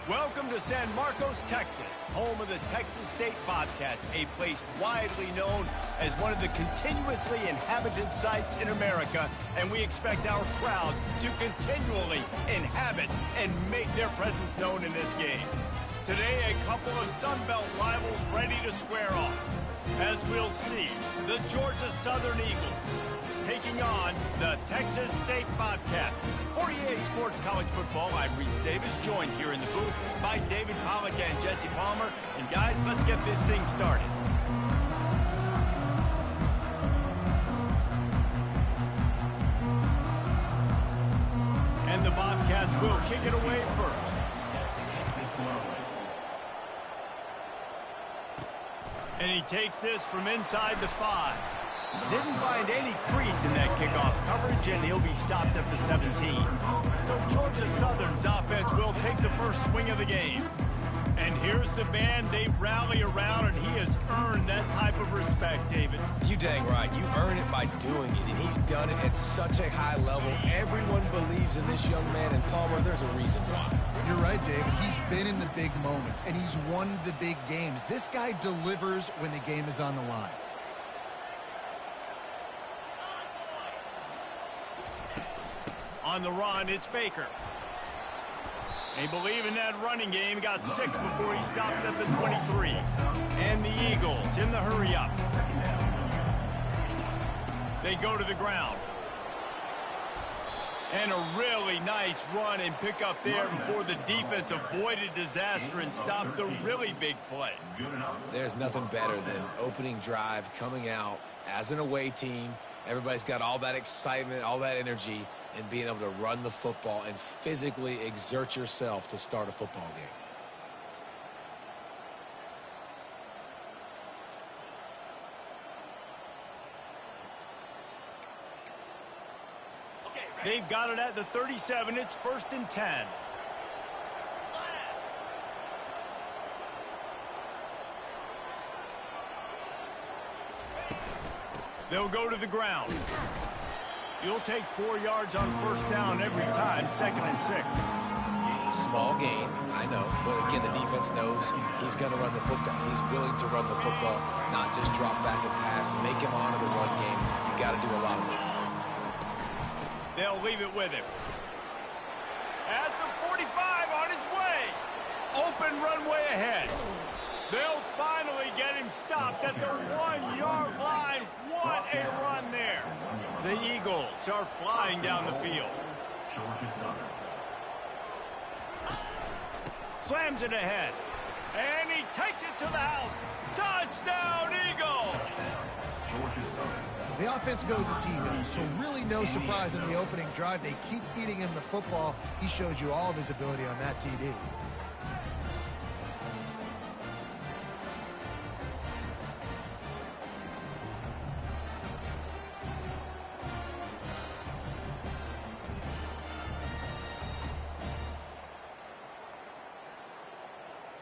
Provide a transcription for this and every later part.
Welcome to San Marcos, Texas, home of the Texas State Bobcats, a place widely known as one of the continuously inhabited sites in America, and we expect our crowd to continually inhabit and make their presence known in this game. Today, a couple of Sun Belt rivals ready to square off. As we'll see, the Georgia Southern Eagles taking on the Texas State Bobcats. For EA Sports College Football, I'm Reese Davis, joined here in the booth by David Pollack and Jesse Palmer. And guys, let's get this thing started. And the Bobcats will kick it away first. And he takes this from inside the 5. Didn't find any crease in that kickoff coverage, and he'll be stopped at the 17. So Georgia Southern's offense will take the first swing of the game. And here's the man they rally around, and he has earned that type of respect, David. You dang right. You earn it by doing it, and he's done it at such a high level. Everyone believes in this young man, and Palmer, there's a reason why. You're right, David. He's been in the big moments, and he's won the big games. This guy delivers when the game is on the line. On the run, it's Baker. They believe in that running game. Got 6 before he stopped at the 23. And the Eagles in the hurry up. They go to the ground. And a really nice run and pick up there before the defense avoided disaster and stopped the really big play. There's nothing better than opening drive, coming out as an away team. Everybody's got all that excitement, all that energy, and being able to run the football and physically exert yourself to start a football game. They've got it at the 37. It's 1st and 10. They'll go to the ground. You'll take 4 yards on 1st down every time, 2nd and 6. Small gain, I know, but again, the defense knows he's going to run the football. He's willing to run the football, not just drop back and pass, make him honor the run game. You got to do a lot of this. They'll leave it with him. At the 45, on his way. Open runway ahead. They'll finally get him stopped at the 1-yard line. What a run there. The Eagles are flying down the field. Slams it ahead. And he takes it to the house. Touchdown, Eagles! The offense goes as he goes, so really no surprise in the opening drive. They keep feeding him the football. He showed you all of his ability on that TD.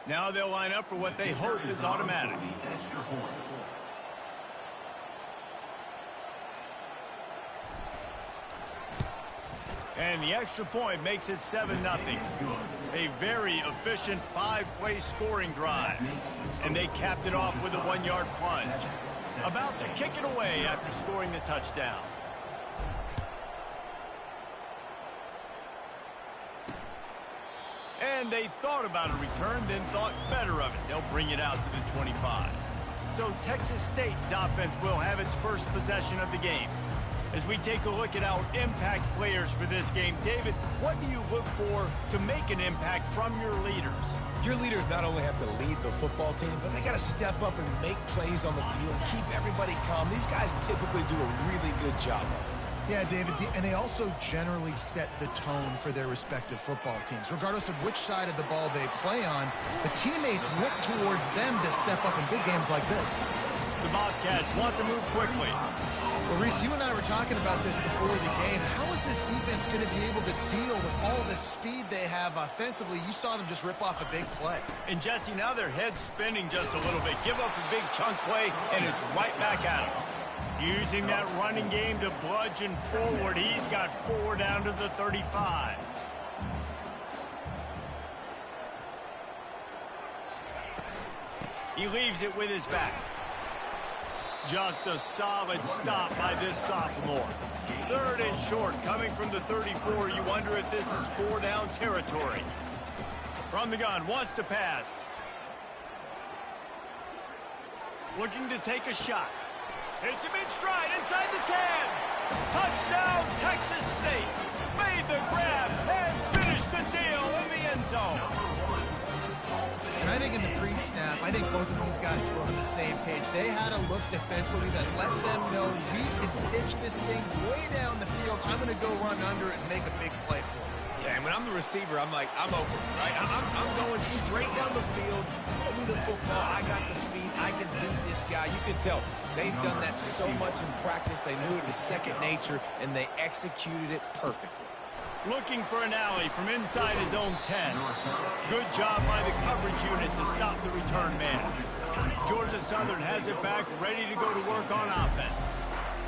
Now they'll line up for what they hope is automatic. And the extra point makes it 7-0. A very efficient 5-play scoring drive. And they capped it off with a 1-yard plunge. About to kick it away after scoring the touchdown. And they thought about a return, then thought better of it. They'll bring it out to the 25. So Texas State's offense will have its first possession of the game. As we take a look at our impact players for this game, David, what do you look for to make an impact from your leaders? Your leaders not only have to lead the football team, but they got to step up and make plays on the field, keep everybody calm. These guys typically do a really good job of it. Yeah, David, and they also generally set the tone for their respective football teams. Regardless of which side of the ball they play on, the teammates look towards them to step up in big games like this. The Bobcats want to move quickly. Well, Reese, you and I were talking about this before the game. How is this defense going to be able to deal with all the speed they have offensively? You saw them just rip off a big play. And, Jesse, now their head's spinning just a little bit. Give up a big chunk play, and it's right back at them. Using that running game to bludgeon forward. He's got 4 down to the 35. He leaves it with his back. Just a solid stop by this sophomore. 3rd and short, coming from the 34. You wonder if this is 4-down territory. From the gun, wants to pass. Looking to take a shot. Hits him in stride inside the 10. Touchdown, Texas State. Made the grab and finished the deal in the end zone. And I think in the pre-snap, I think both of these guys were on the same page. They had a look defensively that let them know we can pitch this thing way down the field. I'm going to go run under it and make a big play for it. Yeah, and when I'm the receiver, I'm like, I'm open, right? I'm going straight down the field. Throw me the football. I got the speed. I can beat this guy. You can tell they've done that so much in practice. They knew it was second nature, and they executed it perfectly. Looking for an alley from inside his own 10. Good job by the coverage unit to stop the return man. Georgia Southern has it back, ready to go to work on offense.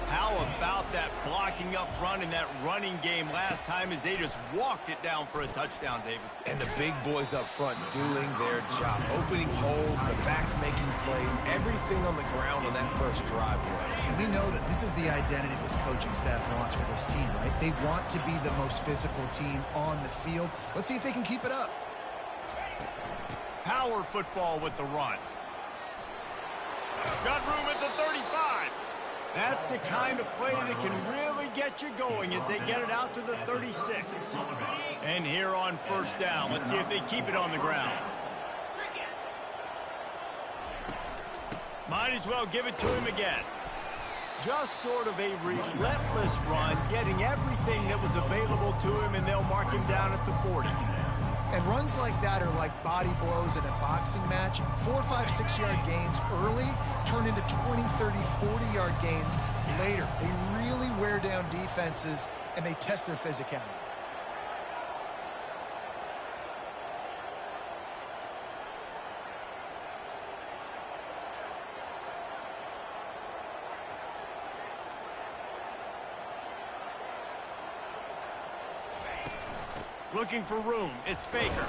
How about that blocking up front in that running game last time as they just walked it down for a touchdown, David? And the big boys up front doing their job, opening holes, the backs making plays, everything on the ground on that first drive. And we know that this is the identity this coaching staff wants for this team, right? They want to be the most physical team on the field. Let's see if they can keep it up. Power football with the run. Got room at the 35. That's the kind of play that can really get you going as they get it out to the 36. And here on 1st down, let's see if they keep it on the ground. Might as well give it to him again. Just sort of a relentless run, getting everything that was available to him, and they'll mark him down at the 40. And runs like that are like body blows in a boxing match. 4, 5, 6-yard gains early turn into 20, 30, 40-yard gains later. They really wear down defenses, and they test their physicality. Looking for room, it's Baker.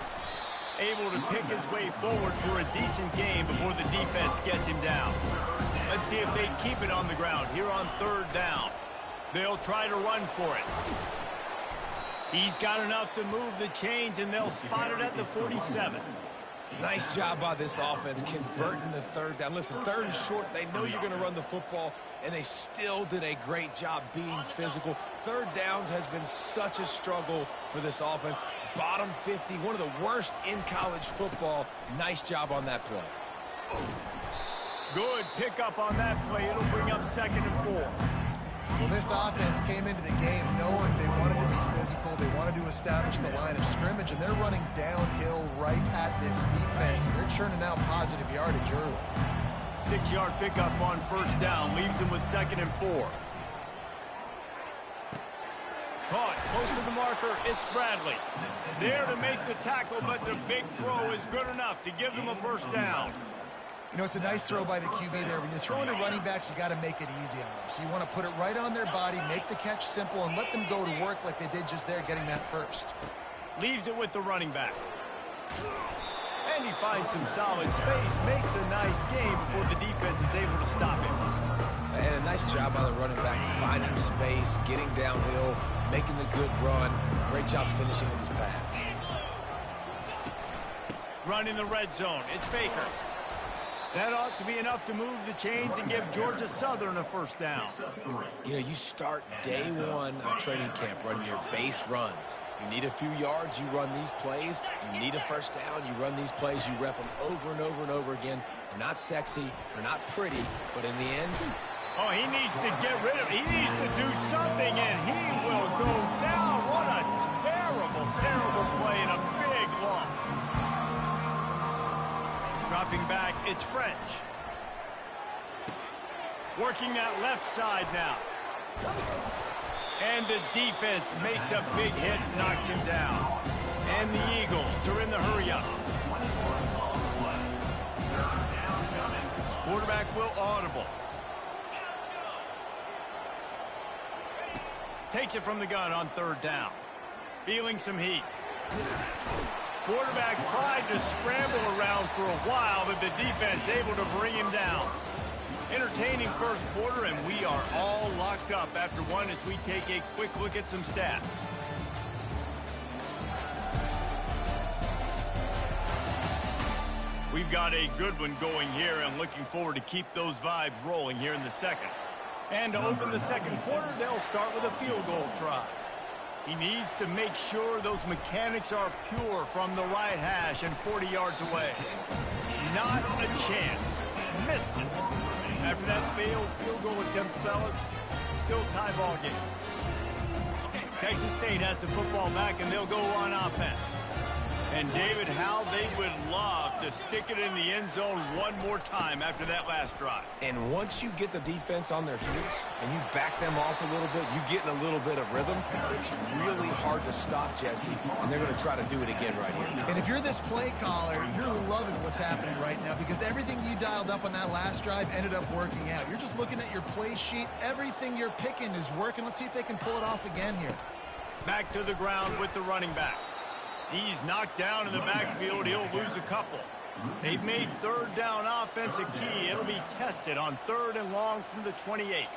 Able to pick his way forward for a decent game before the defense gets him down. Let's see if they keep it on the ground here on 3rd down. They'll try to run for it. He's got enough to move the chains, and they'll spot it at the 47. Nice job by this offense converting the 3rd down. Listen, 3rd and short, they know you're going to run the football, and they still did a great job being physical. 3rd downs has been such a struggle for this offense. Bottom 50, one of the worst in college football. Nice job on that play. Good pickup on that play. It'll bring up 2nd and 4. Well, this offense came into the game knowing they wanted to be physical. They wanted to establish the line of scrimmage, and they're running downhill right at this defense. They're churning out positive yardage early. 6-yard pickup on 1st down. Leaves them with 2nd and 4. Caught close to the marker. It's Bradley. There to make the tackle, but the big throw is good enough to give them a 1st down. You know, it's a nice throw by the QB there. When you're throwing to running backs, you got to make it easy on them. So you want to put it right on their body, make the catch simple, and let them go to work like they did just there, getting that first. Leaves it with the running back. And he finds some solid space, makes a nice game before the defense is able to stop him. And a nice job by the running back, finding space, getting downhill, making the good run. Great job finishing with his pads. Run in the red zone. It's Baker. That ought to be enough to move the chains and give Georgia Southern a 1st down. You know, you start day 1 of training camp running your base runs. You need a few yards, you run these plays. You need a 1st down, you run these plays. You rep them over and over and over again. They're not sexy, they're not pretty, but in the end... Oh, he needs to get rid of it. He needs to do something, and he will go down. What a terrible, terrible play and a big loss. Dropping back, it's French. Working that left side now. And the defense makes a big hit, knocks him down. And the Eagles are in the hurry-up. Quarterback will audible. Takes it from the gun on 3rd down. Feeling some heat. Quarterback tried to scramble around for a while, but the defense able to bring him down. Entertaining first quarter, and we are all locked up after one as we take a quick look at some stats. We've got a good one going here and looking forward to keep those vibes rolling here in the second. And to open the second quarter, they'll start with a field goal try. He needs to make sure those mechanics are pure from the right hash and 40 yards away. Not a chance. Missed it. After that failed field goal attempt, fellas, still tie ball game. Texas State has the football back, and they'll go on offense. And, David, how they would love to stick it in the end zone one more time after that last drive. And once you get the defense on their heels and you back them off a little bit, you get in a little bit of rhythm, it's really hard to stop, Jesse, and they're going to try to do it again right here. And if you're this play caller, you're loving what's happening right now because everything you dialed up on that last drive ended up working out. You're just looking at your play sheet. Everything you're picking is working. Let's see if they can pull it off again here. Back to the ground with the running back. He's knocked down in the backfield. He'll lose a couple. They've made third down offense a key. It'll be tested on 3rd and long from the 28.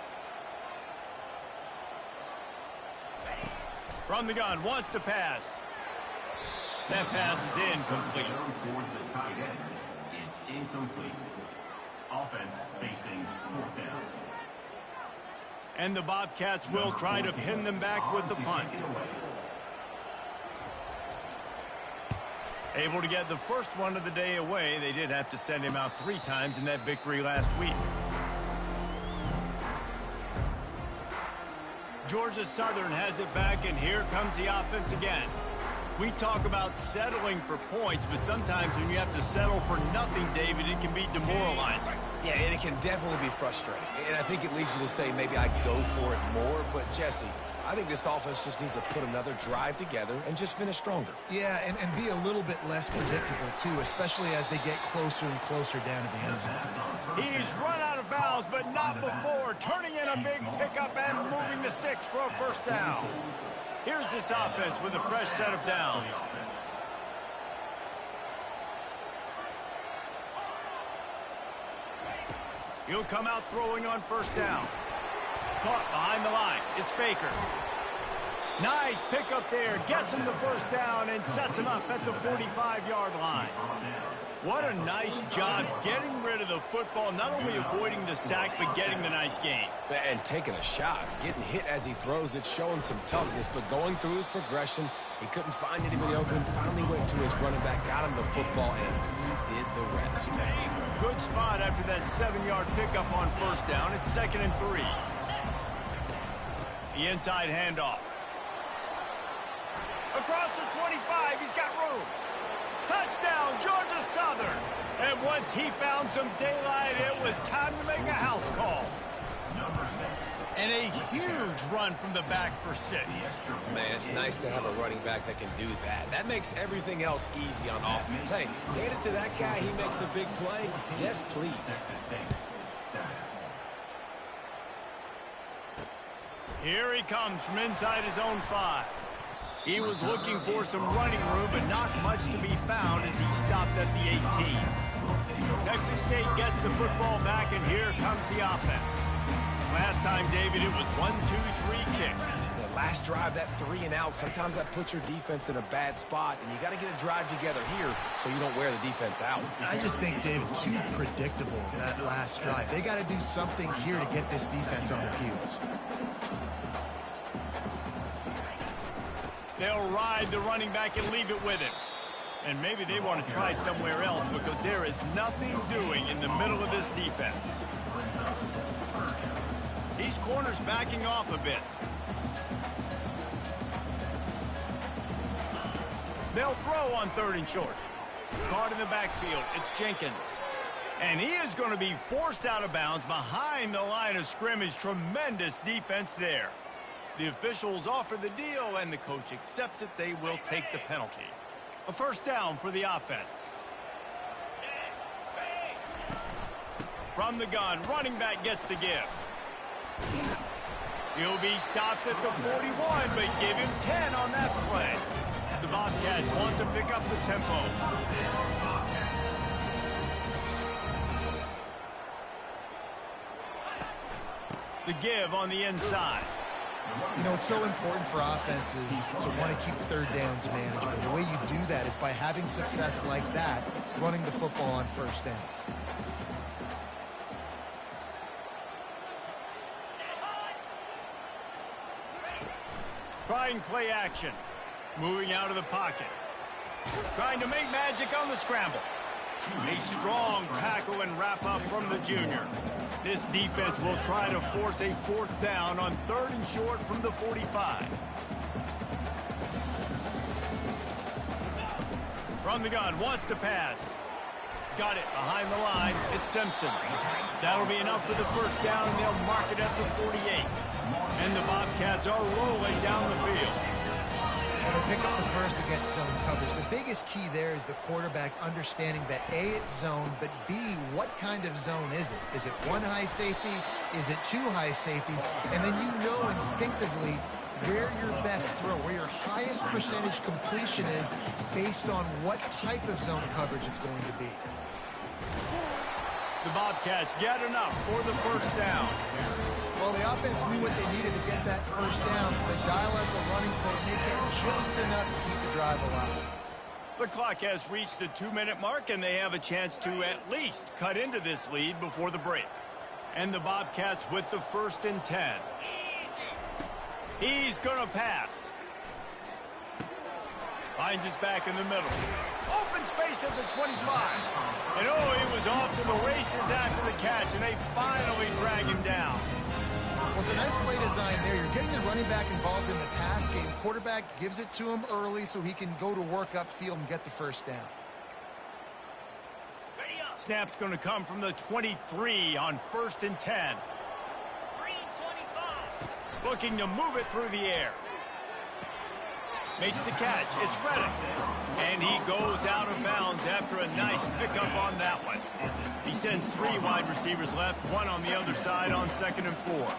From the gun, wants to pass. That pass is incomplete. Towards the tight end is incomplete. Offense facing 4th down. And the Bobcats will try to pin them back with the punt. Able to get the first one of the day away. They did have to send him out 3 times in that victory last week. Georgia Southern has it back, and here comes the offense again. We talk about settling for points, but sometimes when you have to settle for nothing, David, it can be demoralizing. Yeah, and it can definitely be frustrating. And I think it leads you to say maybe I go for it more. But, Jesse, I think this offense just needs to put another drive together and just finish stronger. Yeah, and be a little bit less predictable, too, especially as they get closer and closer down to the end zone. He's run out of bounds, but not before. Turning in a big pickup and moving the sticks for a first down. Here's this offense with a fresh set of downs. He'll come out throwing on first down. Caught behind the line. It's Baker. Nice pickup there. Gets him the first down and sets him up at the 45-yard line. What a nice job getting rid of the football, not only avoiding the sack, but getting the nice gain. And taking a shot. Getting hit as he throws it, showing some toughness, but going through his progression, he couldn't find anybody open, finally went to his running back, got him the football, and he did the rest. Good spot after that 7-yard pickup on first down. It's 2nd and 3. The inside handoff. Across the 25, he's got room. Touchdown, Georgia Southern. And once he found some daylight, it was time to make a house call. And a huge run from the back for 6. Man, it's nice to have a running back that can do that. That makes everything else easy on offense. Hey, hand it to that guy. He makes a big play. Yes, please. Here he comes from inside his own 5. He was looking for some running room, but not much to be found as he stopped at the 18. Texas State gets the football back, and here comes the offense. Last time, David, it was 1-2-3 kick. The last drive, that 3 and out, sometimes that puts your defense in a bad spot, and you got to get a drive together here so you don't wear the defense out. I just think, David, too predictable, that last drive. They got to do something here to get this defense on their heels. They'll ride the running back and leave it with him. And maybe they want to try somewhere else because there is nothing doing in the middle of this defense. These corners backing off a bit. They'll throw on 3rd and short. Caught in the backfield. It's Jenkins. And he is going to be forced out of bounds behind the line of scrimmage. Tremendous defense there. The officials offer the deal, and the coach accepts it. They will take the penalty. A first down for the offense. From the gun, running back gets to give. He'll be stopped at the 41, but give him 10 on that play. The Bobcats Bobcats want to pick up the tempo. The give on the inside. You know, it's so important for offenses to want to keep third downs manageable. The way you do that is by having success like that, running the football on first down. Trying play action. Moving out of the pocket. Trying to make magic on the scramble. A strong tackle and wrap up from the junior. This defense will try to force a fourth down on 3rd and short from the 45. From the gun, wants to pass. Got it behind the line. It's Simpson. That'll be enough for the first down, and they'll mark it at the 48. And the Bobcats are rolling down the field. When they pick up the first against zone coverage, the biggest key there is the quarterback understanding that A, it's zone, but B, what kind of zone is it? Is it one high safety? Is it two high safeties? And then you know instinctively where your best throw, where your highest percentage completion is based on what type of zone coverage it's going to be. The Bobcats get enough for the first down. Well, the offense knew what they needed to get that first down, so they dial up the running play, make it just enough to keep the drive alive. The clock has reached the 2-minute mark, and they have a chance to at least cut into this lead before the break. And the Bobcats with the 1st and 10. He's going to pass. Finds his back in the middle. Open space at the 25. And oh, he was off to the races after the catch, and they finally drag him down. Well, it's a nice play design there. You're getting the running back involved in the pass game. Quarterback gives it to him early so he can go to work upfield and get the first down. Snap's going to come from the 23 on 1st and 10. Looking to move it through the air. Makes the catch. It's Reddick. And he goes out of bounds after a nice pickup on that one. He sends 3 wide receivers left, 1 on the other side on 2nd and 4.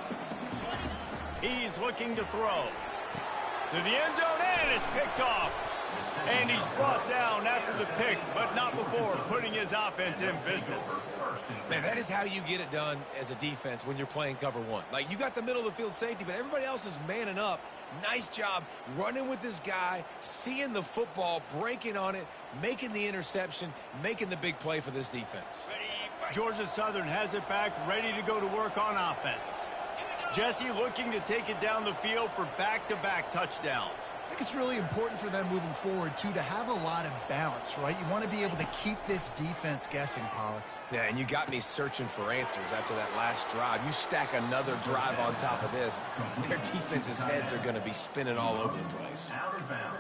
He's looking to throw. To the end zone, and it's picked off. And he's brought down after the pick, but not before putting his offense in business. Man, that is how you get it done as a defense when you're playing cover 1. Like, you got the middle of the field safety, but everybody else is manning up. Nice job running with this guy, seeing the football, breaking on it, making the interception, making the big play for this defense. Georgia Southern has it back, ready to go to work on offense. Jesse looking to take it down the field for back-to-back touchdowns. I think it's really important for them moving forward, too, to have a lot of balance, right? You want to be able to keep this defense guessing, Pollock. Yeah, and you got me searching for answers after that last drive. You stack another drive on top of this, their defense's heads are going to be spinning all over the place.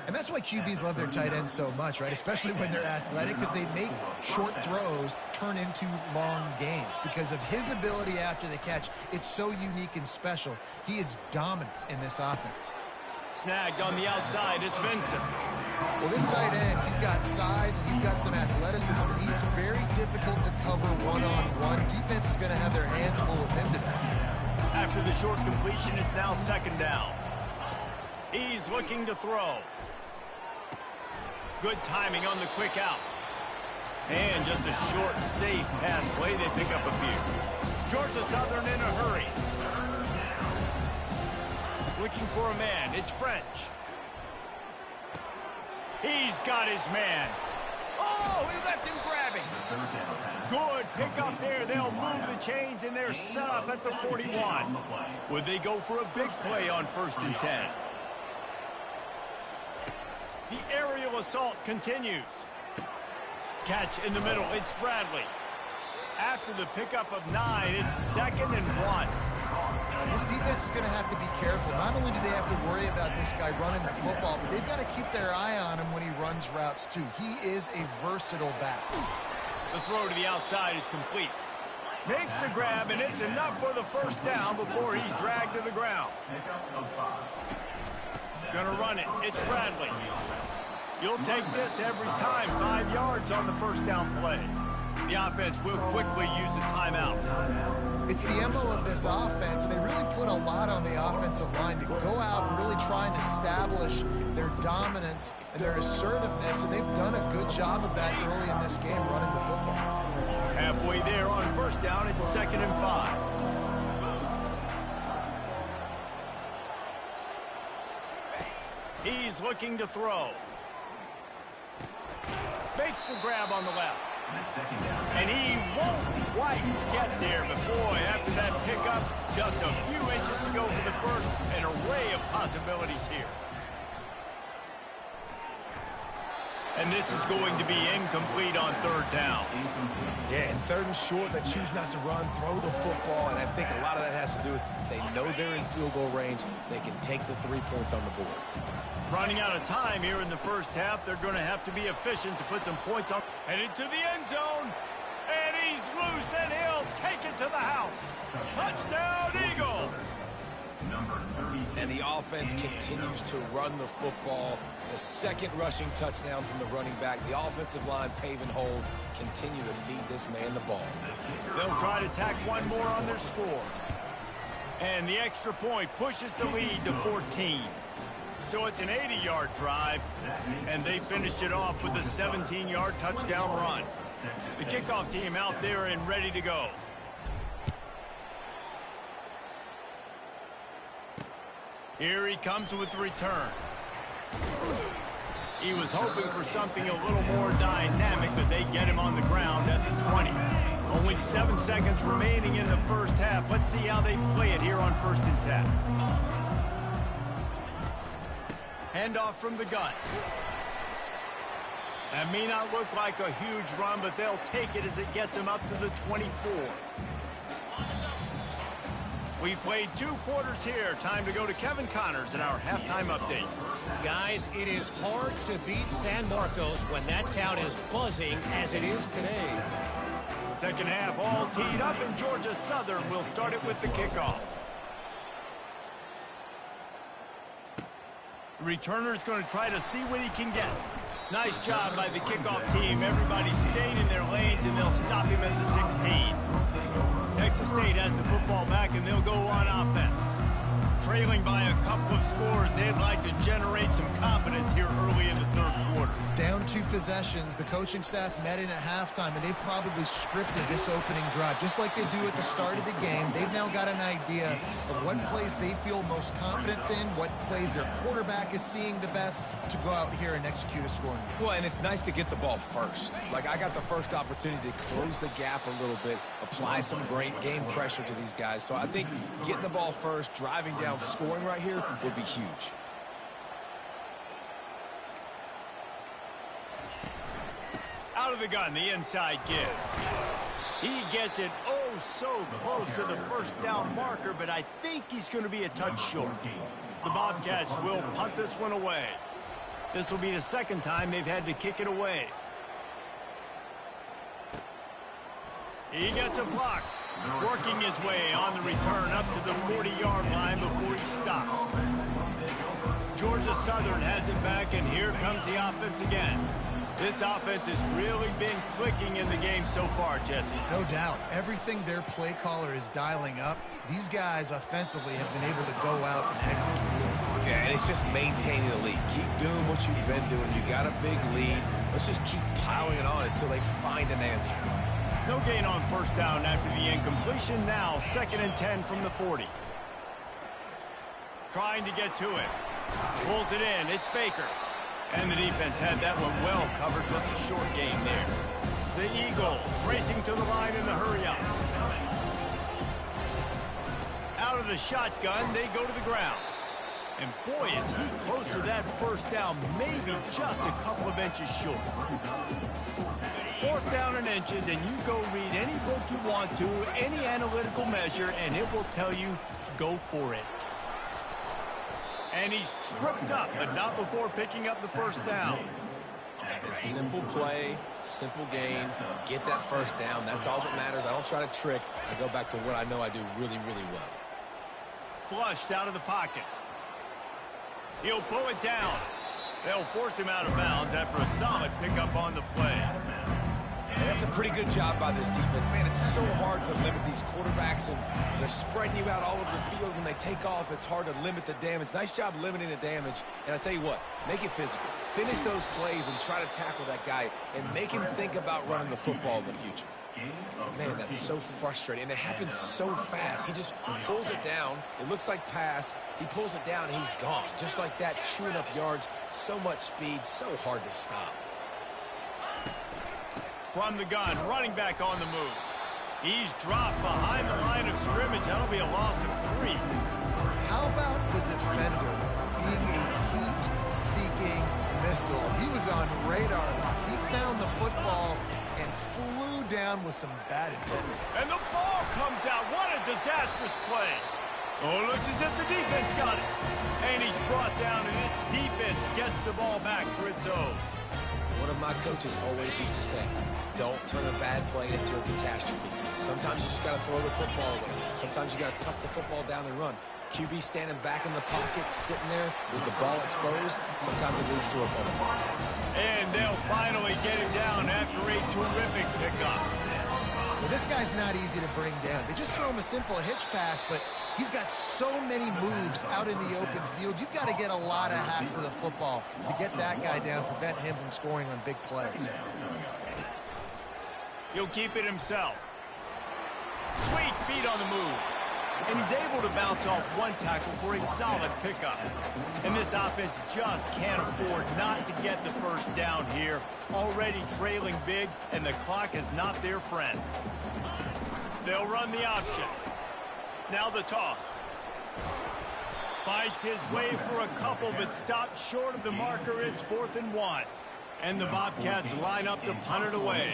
And that's why QBs love their tight ends so much, right? Especially when they're athletic, because they make short throws turn into long gains. Because of his ability after the catch, it's so unique and special. He is dominant in this offense. Snagged on the outside, it's Vincent. Well, this tight end, he's got size and he's got some athleticism. He's very difficult to cover one-on-one. Defense is going to have their hands full with him today. After the short completion, it's now 2nd down. He's looking to throw. Good timing on the quick out. And just a short, safe pass play. They pick up a few. Georgia Southern in a hurry. Looking for a man. It's French. He's got his man. Oh, he left him grabbing. Good pick up there. They'll move the chains, and they're set up at the 41. Would they go for a big play on 1st and 10? The aerial assault continues. Catch in the middle. It's Bradley. After the pickup of 9, it's 2nd and 1. This defense is going to have to be careful. Not only do they have to worry about this guy running the football, but they've got to keep their eye on him when he runs routes, too. He is a versatile back. The throw to the outside is complete. Makes the grab, and it's enough for the first down before he's dragged to the ground. Gonna run it. It's Bradley. You'll take this every time. 5 yards on the first down play. The offense will quickly use a timeout. It's the MO of this offense, and they really put a lot on the offensive line to go out and really try and establish their dominance and their assertiveness, and they've done a good job of that early in this game running the football. Halfway there on first down, it's 2nd and 5. He's looking to throw. Makes the grab on the left. And he won't quite get there, but boy, after that pickup, just a few inches to go for the first. An array of possibilities here. And this is going to be incomplete on 3rd down. Yeah, and 3rd and short, they choose not to run, throw the football, and I think a lot of that has to do with they know they're in field goal range. They can take the 3 points on the board. Running out of time here in the first half. They're going to have to be efficient to put some points on. Headed to the end zone. And he's loose, and he'll take it to the house. Touchdown, Eagles! And the offense continues to run the football. The 2nd rushing touchdown from the running back. The offensive line paving holes. Continue to feed this man the ball. They'll try to tack one more on their score. And the extra point pushes the lead to 14. So it's an 80-yard drive, and they finished it off with a 17-yard touchdown run. The kickoff team out there and ready to go. Here he comes with the return. He was hoping for something a little more dynamic, but they get him on the ground at the 20. Only 7 seconds remaining in the first half. Let's see how they play it here on 1st and 10. Handoff from the gun. That may not look like a huge run, but they'll take it as it gets them up to the 24. We played 2 quarters here. Time to go to Kevin Connors in our halftime update. Guys, it is hard to beat San Marcos when that town is buzzing as it is today. Second half all teed up, and Georgia Southern will start it with the kickoff. The returner's going to try to see what he can get. Nice job by the kickoff team. Everybody stayed in their lanes, and they'll stop him at the 16. Texas State has the football back, and they'll go on offense. Trailing by a couple of scores, they'd like to generate some confidence here early in the 3rd quarter. Down 2 possessions, the coaching staff met in at halftime, and they've probably scripted this opening drive. Just like they do at the start of the game, they've now got an idea of what plays they feel most confident in, what plays their quarterback is seeing the best to go out here and execute a scoring. Well, and it's nice to get the ball first. Like, I got the first opportunity to close the gap a little bit, apply some great game pressure to these guys. So I think getting the ball first, driving down, scoring right here would be huge. Out of the gun, the inside give. He gets it oh so close to the first down marker, but I think he's going to be a touch short. The Bobcats will punt this one away. This will be the 2nd time they've had to kick it away. He gets a block. Working his way on the return up to the 40-yard line before he stopped. Georgia Southern has it back, and here comes the offense again. This offense has really been clicking in the game so far, Jesse. No doubt. Everything their play caller is dialing up, these guys offensively have been able to go out and execute. Yeah, and it's just maintaining the lead. Keep doing what you've been doing. You got a big lead. Let's just keep piling it on until they find an answer. No gain on first down after the incompletion. Now 2nd and 10 from the 40. Trying to get to it. Pulls it in. It's Baker. And the defense had that one well covered. Just a short gain there. The Eagles racing to the line in the hurry up. Out of the shotgun, they go to the ground. And boy, is he close to that first down, maybe just a couple of inches short. 4th down in inches, and you go read any book you want to, any analytical measure, and it will tell you, go for it. And he's tripped up, but not before picking up the first down. It's simple play, simple gain, get that first down. That's all that matters. I don't try to trick. I go back to what I know I do really, really well. Flushed out of the pocket. He'll pull it down. They'll force him out of bounds after a solid pickup on the play. And that's a pretty good job by this defense. Man, it's so hard to limit these quarterbacks, and they're spreading you out all over the field. When they take off, it's hard to limit the damage. Nice job limiting the damage. And I tell you what, make it physical. Finish those plays and try to tackle that guy and make him think about running the football in the future. Man, that's so frustrating, and it happens so fast. He just pulls it down. It looks like pass. He pulls it down, and he's gone. Just like that, chewing up yards. So much speed, so hard to stop. From the gun, running back on the move. He's dropped behind the line of scrimmage. That'll be a loss of 3. How about the defender being a heat-seeking missile? He was on radar lock. He found the football and flew down with some bad intent. And the ball comes out. What a disastrous play. Oh, looks as if the defense got it. And he's brought down, and this defense gets the ball back for its own. One of my coaches always used to say, don't turn a bad play into a catastrophe. Sometimes you just got to throw the football away. Sometimes you got to tuck the football down and run. QB standing back in the pocket, sitting there with the ball exposed. Sometimes it leads to a fumble. And they'll finally get him down after a terrific pickup. Well, this guy's not easy to bring down. They just throw him a simple hitch pass, but he's got so many moves out in the open field. You've got to get a lot of hats to the football to get that guy down, prevent him from scoring on big plays. He'll keep it himself. Sweet feet on the move. And he's able to bounce off one tackle for a solid pickup. And this offense just can't afford not to get the first down here. Already trailing big, and the clock is not their friend. They'll run the option. Now the toss. Fights his way for a couple, but stopped short of the marker. It's 4th and 1. And the Bobcats line up to punt it away.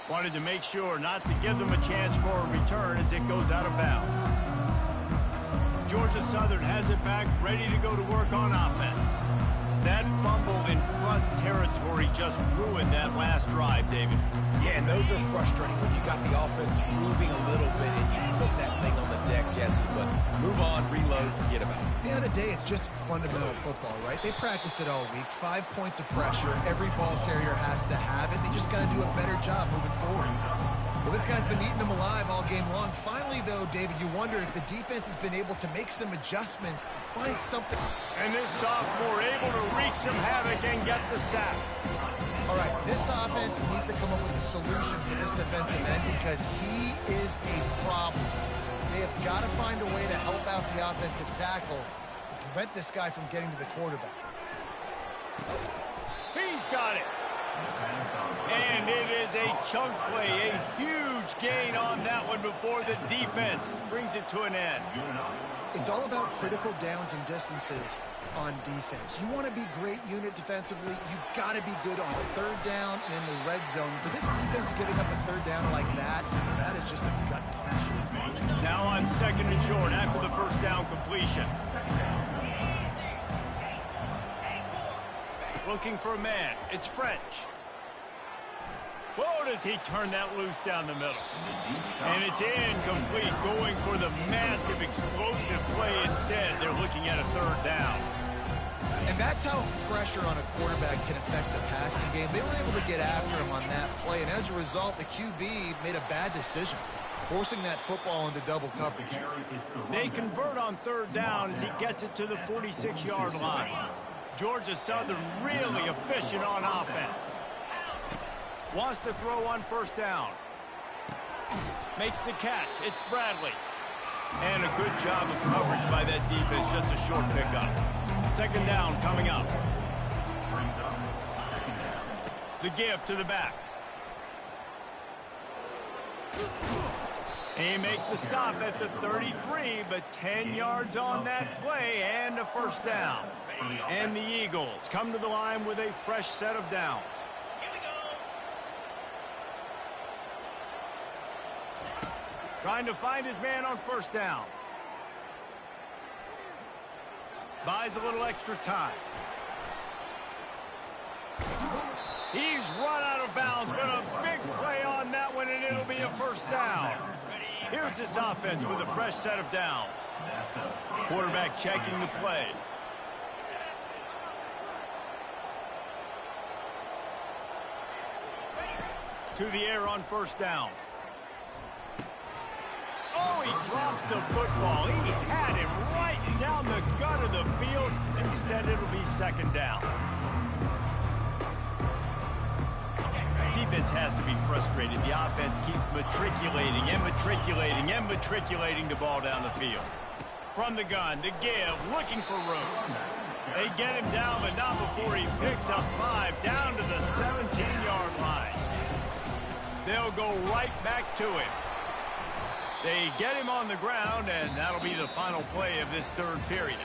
Wanted to make sure not to give them a chance for a return as it goes out of bounds. Georgia Southern has it back, ready to go to work on offense. That fumble in plus territory just ruined that last drive, David. Yeah, and those are frustrating when you got the offense moving a little bit and you put that thing on the deck, Jesse. But move on, reload, forget about it. At the end of the day, it's just fundamental football, right? They practice it all week. 5 points of pressure. Every ball carrier has to have it. They just got to do a better job moving forward. Well, this guy's been eating them alive all game long. Finally, though, David, you wonder if the defense has been able to make some adjustments, find something. And this sophomore able to wreak some havoc and get the sack. All right, this offense needs to come up with a solution for this defensive end because he is a problem. They have got to find a way to help out the offensive tackle and prevent this guy from getting to the quarterback. He's got it. And it is a chunk play, a huge gain on that one before the defense brings it to an end. It's all about critical downs and distances on defense. You want to be great unit defensively, you've got to be good on 3rd down and in the red zone. For this defense giving up a 3rd down like that, that is just a gut punch. Now on 2nd and short after the 1st down completion. Looking for a man. It's French. Whoa, does he turn that loose down the middle. And it's incomplete, going for the massive explosive play instead. They're looking at a 3rd down. And that's how pressure on a quarterback can affect the passing game. They were able to get after him on that play, and as a result, the QB made a bad decision, forcing that football into double coverage. They convert on 3rd down as he gets it to the 46-yard line. Georgia Southern really efficient on offense. Wants to throw on 1st down. Makes the catch. It's Bradley. And a good job of coverage by that defense. Just a short pickup. 2nd down coming up. The give to the back. He makes the stop at the 33, but 10 yards on that play and a 1st down. And the Eagles come to the line with a fresh set of downs. Trying to find his man on 1st down. Buys a little extra time. He's run out of bounds, but a big play on that one, and it'll be a 1st down. Here's this offense with a fresh set of downs. Quarterback checking the play. to the air on first down. Oh, he drops the football. He had him right down the gut of the field. Instead, it'll be second down. Defense has to be frustrated. The offense keeps matriculating the ball down the field. From the gun, to give, looking for room. They get him down, but not before he picks up 5 down to the 17-yard line. They'll go right back to him. They get him on the ground, and that'll be the final play of this third period.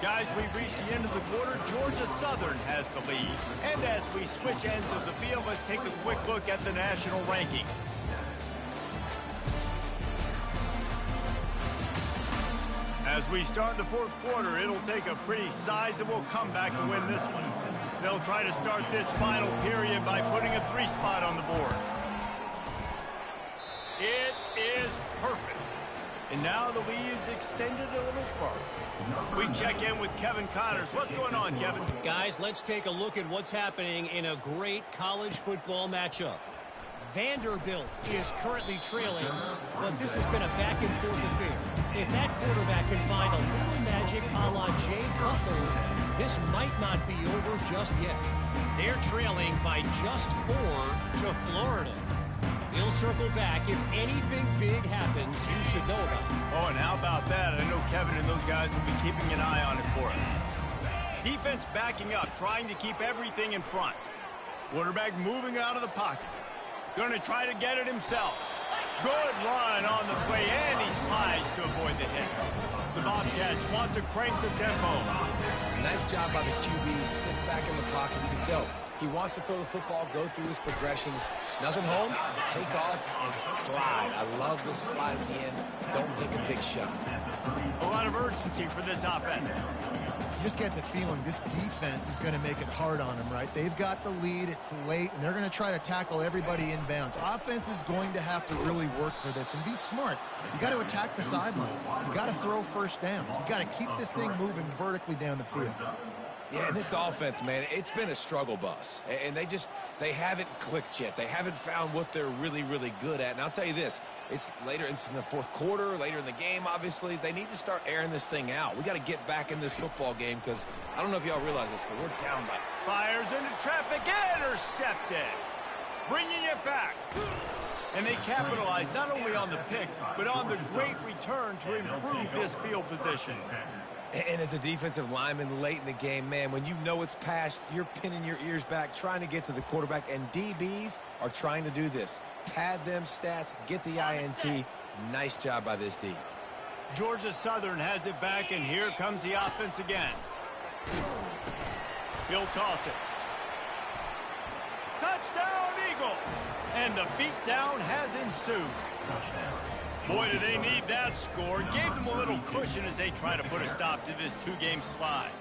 Guys, we've reached the end of the quarter. Georgia Southern has the lead. And as we switch ends of the field, let's take a quick look at the national rankings. As we start the fourth quarter, it'll take a pretty sizable comeback to win this one. They'll try to start this final period by putting a 3 spot on the board. It is perfect. And now the lead is extended a little further. We check in with Kevin Connors. What's going on, Kevin? Guys, let's take a look at what's happening in a great college football matchup. Vanderbilt is currently trailing, but this has been a back-and-forth affair. If that quarterback can find a little magic a la Jay Cutler, this might not be over just yet. They're trailing by just 4 to Florida. He'll circle back. If anything big happens, you should know about it. Oh, and how about that? I know Kevin and those guys will be keeping an eye on it for us. Defense backing up, trying to keep everything in front. Quarterback moving out of the pocket. Going to try to get it himself. Good run on the play, and he slides to avoid the hit. The Bobcats want to crank the tempo. Nice job by the QB. Sit back in the pocket. You can tell he wants to throw the football, go through his progressions. Nothing home, take off and slide. I love the slide at the end. Don't take a big shot. A lot of urgency for this offense. You just get the feeling this defense is going to make it hard on them, right? They've got the lead, it's late, and they're going to try to tackle everybody inbounds. Offense is going to have to really work for this and be smart. You got to attack the sidelines. You got to throw first downs. You got to keep this thing moving vertically down the field. Yeah, and this offense, man, it's been a struggle bus. And they haven't clicked yet. They haven't found what they're really, really good at. And I'll tell you this, it's in the fourth quarter, later in the game, obviously. They need to start airing this thing out. We got to get back in this football game because I don't know if y'all realize this, but we're down by. Fires into traffic, intercepted. Bringing it back. And they capitalize not only on the pick, but on the great return to improve this field position. And as a defensive lineman late in the game, man, when you know it's past, you're pinning your ears back, trying to get to the quarterback, and DBs are trying to do this. Pad them stats, get the INT. Nice job by this D. Georgia Southern has it back, and here comes the offense again. He'll toss it. Touchdown, Eagles! And the beatdown has ensued. Boy, do they need that score. Gave them a little cushion as they try to put a stop to this 2-game slide.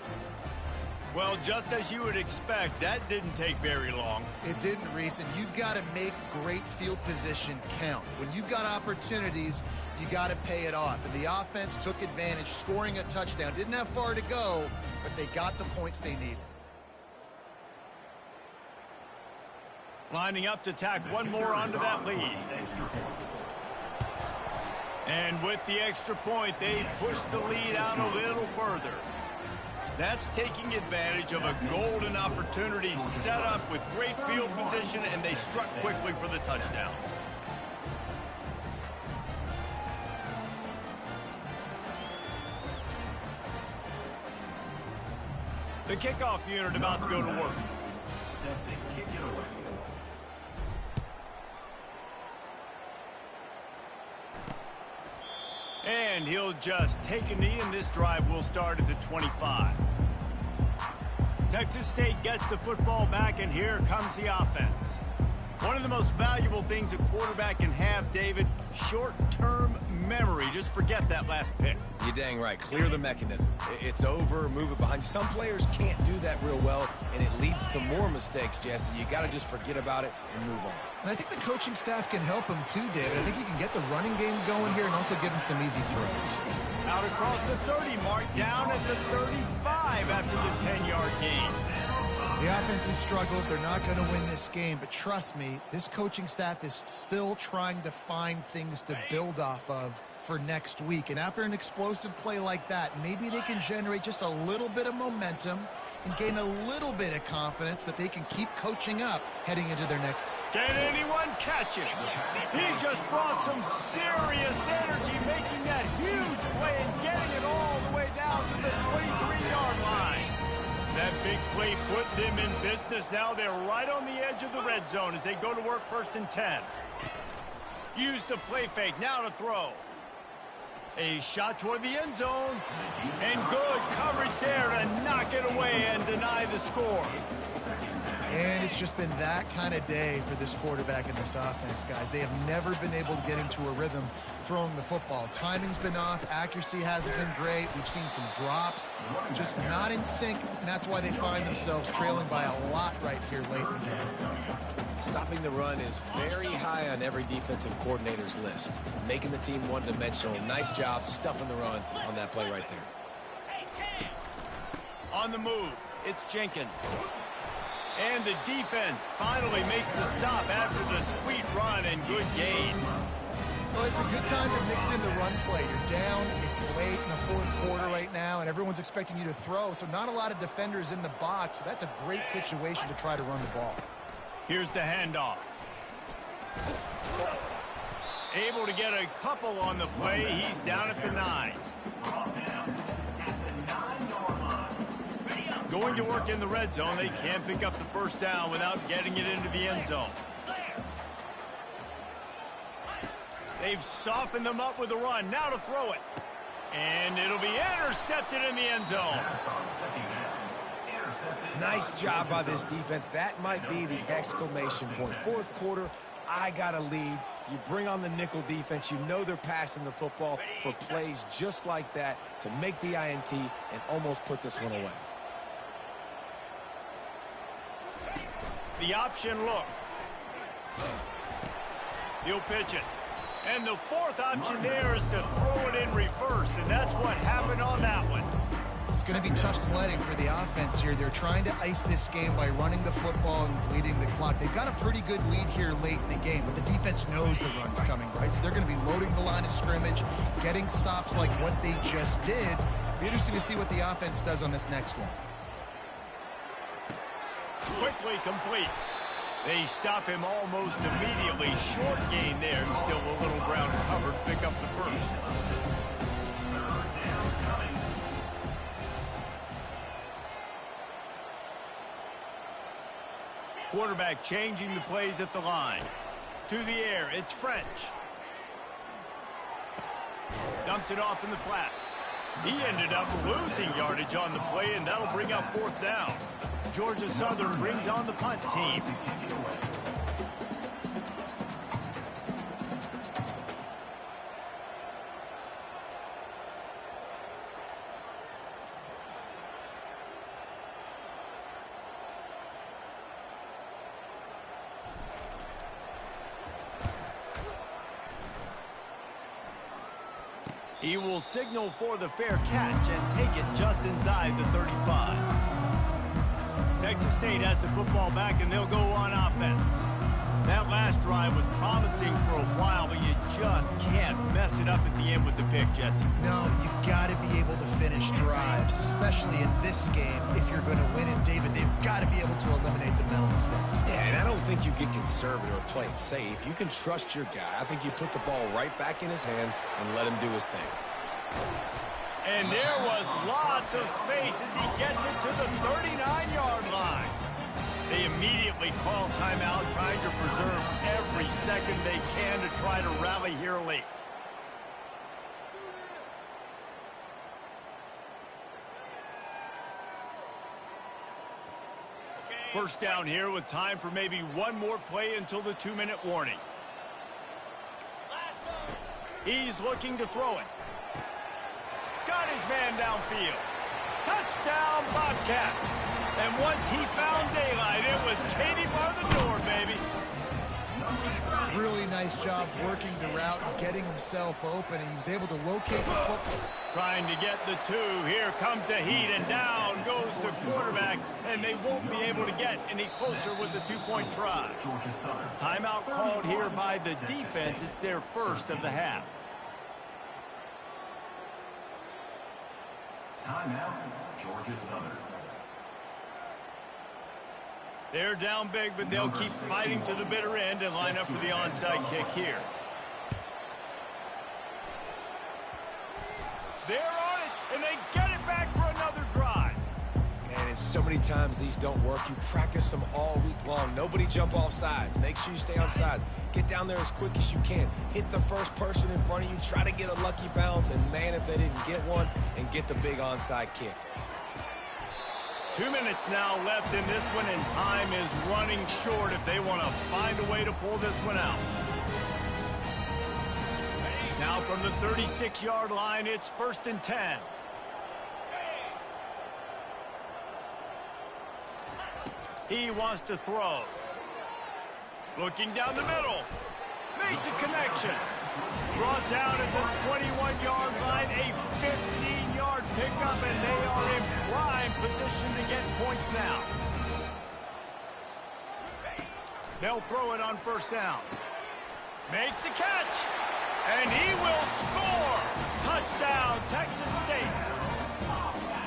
Well, just as you would expect, that didn't take very long. It didn't, Reese, and you've got to make great field position count. When you've got opportunities, you got to pay it off. And the offense took advantage, scoring a touchdown. Didn't have far to go, but they got the points they needed. Lining up to tack one more onto that lead. And with the extra point, they push the lead out a little further. That's taking advantage of a golden opportunity set up with great field position, and they struck quickly for the touchdown. The kickoff unit about to go to work. And he'll just take a knee, and this drive will start at the 25. Texas State gets the football back, and here comes the offense. One of the most valuable things a quarterback can have, David, short-term memory. Just forget that last pick. You're dang right. Clear the mechanism. It's over, move it behind you. Some players can't do that real well, and it leads to more mistakes, Jesse. You got to just forget about it and move on. And I think the coaching staff can help him too, David. I think you can get the running game going here and also give him some easy throws. Out across the 30 mark, down at the 35 after the 10-yard gain. The offense has struggled. They're not going to win this game, but trust me, this coaching staff is still trying to find things to build off of for next week. And after an explosive play like that, maybe they can generate just a little bit of momentum and gain a little bit of confidence that they can keep coaching up heading into their next. Can anyone catch it? He just brought some serious energy, making that huge play and getting it all the way down to the 23-yard line. That big play put them in business. Now they're right on the edge of the red zone as they go to work 1st and 10. Use the play fake. Now to throw. A shot toward the end zone. And good coverage there to knock it away and deny the score. And it's just been that kind of day for this quarterback and this offense, guys. They have never been able to get into a rhythm throwing the football. Timing's been off. Accuracy hasn't been great. We've seen some drops. Just not in sync, and that's why they find themselves trailing by a lot right here late in the game. Stopping the run is very high on every defensive coordinator's list. Making the team one-dimensional. Nice job stuffing the run on that play right there. On the move, it's Jenkins. And the defense finally makes the stop after the sweet run and good gain. Well, it's a good time to mix in the run play. You're down, it's late in the 4th quarter right now, and everyone's expecting you to throw, so not a lot of defenders in the box. So that's a great situation to try to run the ball. Here's the handoff. Able to get a couple on the play. He's down at the 9. Going to work in the red zone. They can't pick up the first down without getting it into the end zone. They've softened them up with a run. Now to throw it. And it'll be intercepted in the end zone. Nice job by this defense. That might be the exclamation point. 4th quarter, I got a lead. You bring on the nickel defense. You know they're passing the football for plays just like that to make the INT and almost put this one away. The option look. He'll pitch it. And the 4th option there is to throw it in reverse, and that's what happened on that one. It's going to be tough sledding for the offense here. They're trying to ice this game by running the football and bleeding the clock. They've got a pretty good lead here late in the game, but the defense knows the run's coming, right? So they're going to be loading the line of scrimmage, getting stops like what they just did. It'll be interesting to see what the offense does on this next one. Quickly complete. They stop him almost immediately. Short gain there, and still a little ground covered. Pick up the first. Quarterback changing the plays at the line. To the air, it's French. Dumps it off in the flats. He ended up losing yardage on the play, and that'll bring up 4th down. Georgia Southern brings on the punt team. He will signal for the fair catch and take it just inside the 35. Texas State has the football back, and they'll go on offense. That last drive was promising for a while, but you just can't mess it up at the end with the pick, Jesse. No, you got to be able to finish drives, especially in this game if you're going to win. And, David, they've got to be able to eliminate the mental mistakes. Yeah, and I don't think you get conservative or play it safe. You can trust your guy. I think you put the ball right back in his hands and let him do his thing. And there was lots of space as he gets it to the 39-yard line. They immediately call timeout, trying to preserve every second they can to try to rally here late. First down here with time for maybe one more play until the 2-minute warning. He's looking to throw it. Got his man downfield. Touchdown, Bobcats. And once he found daylight, it was Katie bar the door, baby. Really nice job working the route and getting himself open, and he was able to locate the football. Trying to get the two. Here comes the heat, and down goes the quarterback, and they won't be able to get any closer with the two-point try. Timeout called here by the defense. It's their first of the half. Timeout, Georgia Southern. They're down big, but they'll keep fighting to the bitter end and line up for the onside kick here. They're on it, and they get it back for another drive. Man, it's so many times these don't work. You practice them all week long. Nobody jump off sides. Make sure you stay on sides. Get down there as quick as you can. Hit the first person in front of you. Try to get a lucky bounce, and man, if they didn't get one, and get the big onside kick. 2 minutes now left in this one, and time is running short if they want to find a way to pull this one out. Now from the 36-yard line, it's 1st and 10. He wants to throw. Looking down the middle. Makes a connection. Brought down at the 21-yard line, a 15-yard pickup, and they are in prime position to get points now. They'll throw it on 1st down. Makes the catch, and he will score. Touchdown, Texas State.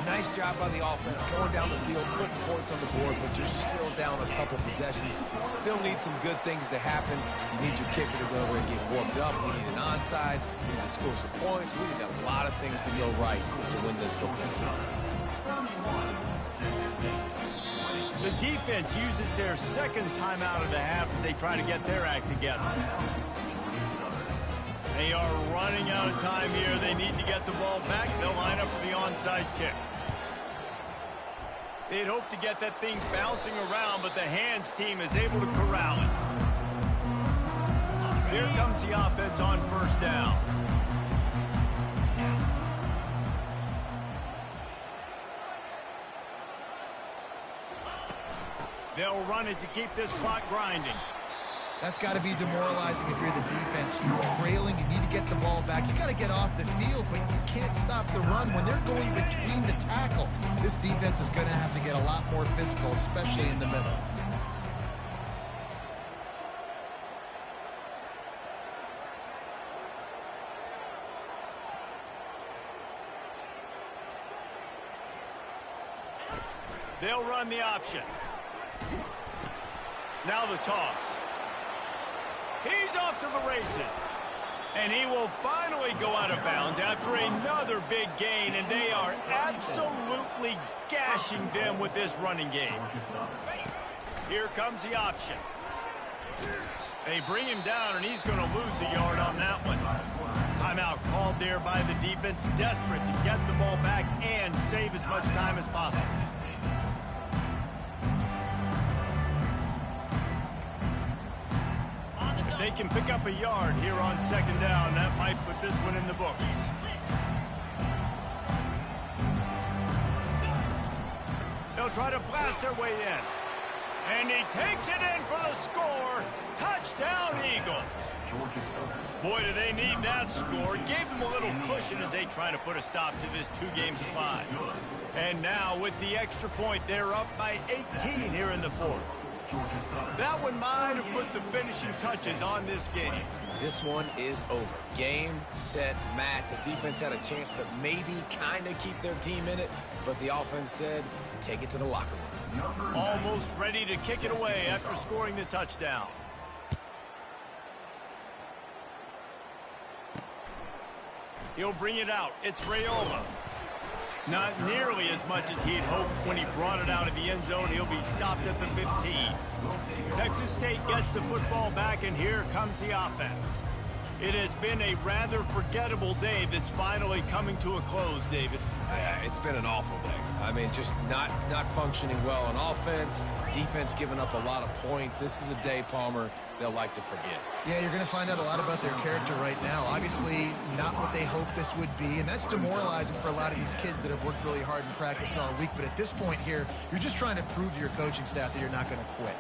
Nice job by the offense going down the field, putting points on the board, but you're still down a couple possessions. Still need some good things to happen. You need your kicker to go over and get warmed up. We need an onside. We need to score some points. We need a lot of things to go right to win this football game. The defense uses their second timeout of the half as they try to get their act together. They are running out of time here. They need to get the ball back. They'll line up for the onside kick. They'd hope to get that thing bouncing around, but the hands team is able to corral it. Here comes the offense on 1st down. They'll run it to keep this clock grinding. That's got to be demoralizing if you're the defense. You're trailing, you need to get the ball back. You got to get off the field, but you can't stop the run when they're going between the tackles. This defense is going to have to get a lot more physical, especially in the middle. They'll run the option. Now the toss. He's off to the races. And he will finally go out of bounds after another big gain, and they are absolutely gashing them with this running game. Here comes the option. They bring him down, and he's going to lose a yard on that one. Timeout called there by the defense, desperate to get the ball back and save as much time as possible. They can pick up a yard here on 2nd down. That might put this one in the books. They'll try to blast their way in. And he takes it in for the score. Touchdown, Eagles. Boy, do they need that score. Gave them a little cushion as they try to put a stop to this 2-game slide. And now with the extra point, they're up by 18 here in the 4th. That one might have put the finishing touches on this game. This one is over. Game, set, match. The defense had a chance to maybe kind of keep their team in it, but the offense said, take it to the locker room. Almost ready to kick it away after scoring the touchdown. He'll bring it out. It's Raiola. Not nearly as much as he had hoped when he brought it out of the end zone. He'll be stopped at the 15. Texas State gets the football back, and here comes the offense. It has been a rather forgettable day that's finally coming to a close, David. Yeah, it's been an awful day. I mean, just not functioning well on offense, defense giving up a lot of points. This is a day, Palmer, they'll like to forget. Yeah, you're going to find out a lot about their character right now. Obviously, not what they hoped this would be, and that's demoralizing for a lot of these kids that have worked really hard in practice all week. But at this point here, you're just trying to prove to your coaching staff that you're not going to quit.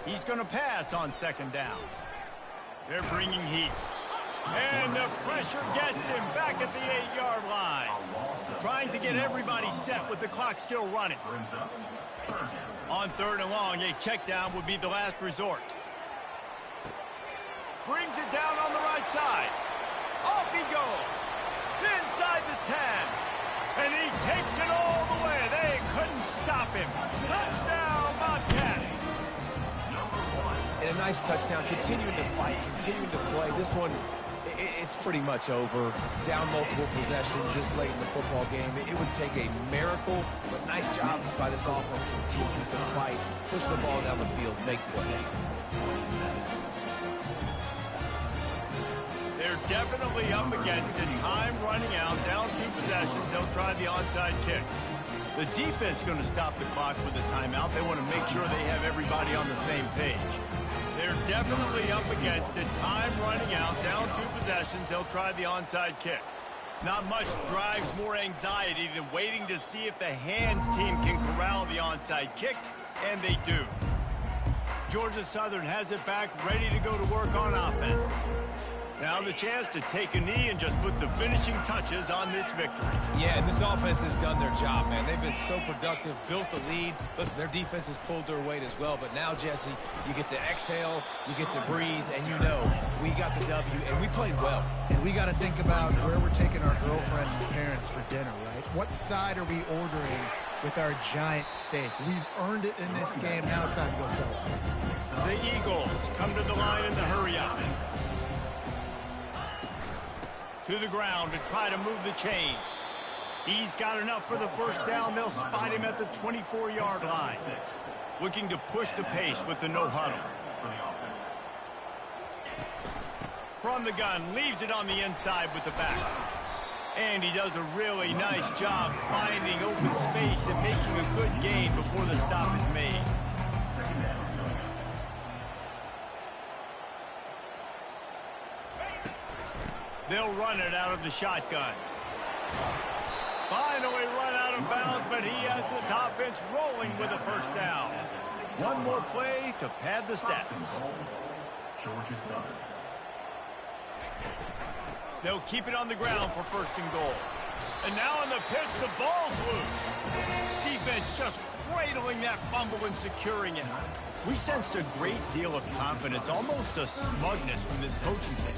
He's going to pass on second down. They're bringing heat. And the pressure gets him back at the 8-yard line. Trying to get everybody set with the clock still running. On third and long, a check down would be the last resort. Brings it down on the right side. Off he goes. Inside the 10. And he takes it all the way. They couldn't stop him. Touchdown, Bobcats. And a nice touchdown, continuing to fight, continuing to play. This one, it's pretty much over. Down multiple possessions this late in the football game. It would take a miracle, but nice job by this offense continuing to fight, push the ball down the field, make plays. They're definitely up against it. Time running out, down 2 possessions. They'll try the onside kick. The defense going to stop the clock with a timeout. They want to make sure they have everybody on the same page. They're definitely up against it. Time running out, down 2 possessions. They'll try the onside kick. Not much drives more anxiety than waiting to see if the hands team can corral the onside kick, and they do. Georgia Southern has it back, ready to go to work on offense. Now the chance to take a knee and just put the finishing touches on this victory. Yeah, and this offense has done their job, man. They've been so productive, built the lead. Listen, their defense has pulled their weight as well. But now, Jesse, you get to exhale, you get to breathe, and you know we got the W, and we played well. And we got to think about where we're taking our girlfriend and parents for dinner, right? What side are we ordering with our giant steak? We've earned it in this game. Now it's time to go celebrate. The Eagles come to the line in the hurry-up. To the ground to try to move the chains. He's got enough for the first down. They'll spot him at the 24-yard line. Looking to push the pace with the no huddle. From the gun, leaves it on the inside with the back. And he does a really nice job finding open space and making a good gain before the stop is made. They'll run it out of the shotgun. Finally run out of bounds, but he has this offense rolling with a first down. One more play to pad the stats. They'll keep it on the ground for first and goal. And now in the pitch, the ball's loose. Defense just cradling that fumble and securing it. We sensed a great deal of confidence, almost a smugness from this coaching staff.